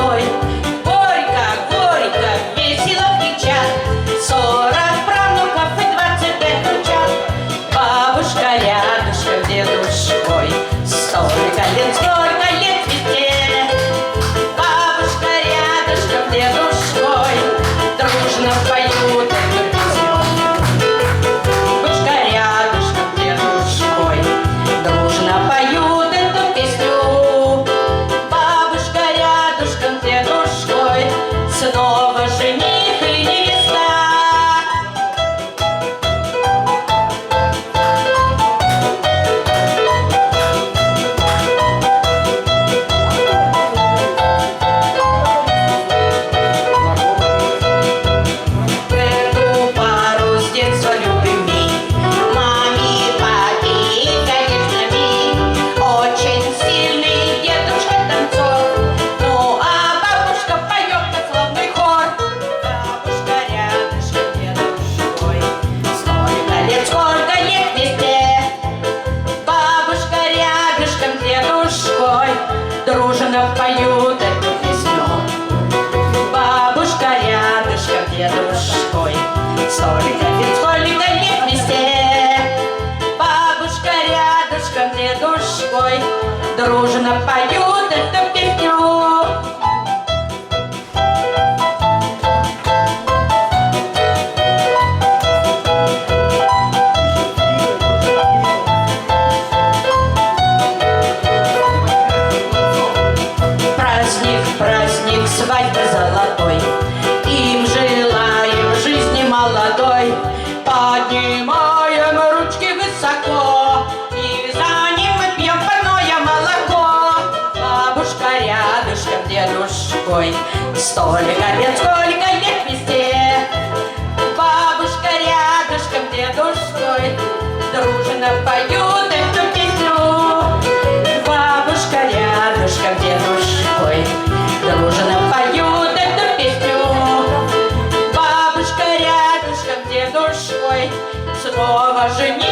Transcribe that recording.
лесной. Горько, горько, весело кричат 40 правнуков и 20 лет внучат. Бабушка рядышком, дедушкой, столько лет везде. Бабушка рядышком, дедушкой, дружно поют эту песню. Бабушка рядышком, дедушкой, дружно поют эту песню. Бабушка рядышком, дедушкой, снова жених и невеста. Эту пару с детства любим мы, маме, папе и, конечно, ми. Очень сильный дедушка танцор, ну а бабушка поет как славный хор. Бабушка рядышком, дедушкой, сколько лет везде. Бабушка рядышком, дедушкой, дружно поют эту песню. Бабушка рядышком, дедушкой, сколько лет везде. Бабушка рядышком, дедушкой, дружно поют эту песню. Праздник, праздник, свадьбы золотой, им желаем жизни молодой. Поднимаем ручки высоко и за ним мы пьем парное молоко. Бабушка рядышком, дедушкой, сколько лет везде. Бабушка рядышком, дедушкой, дружно поют эту песню. Бабушка рядышком, дедушкой, дружно поют эту песню. Бабушка рядышком, дедушкой, снова жених.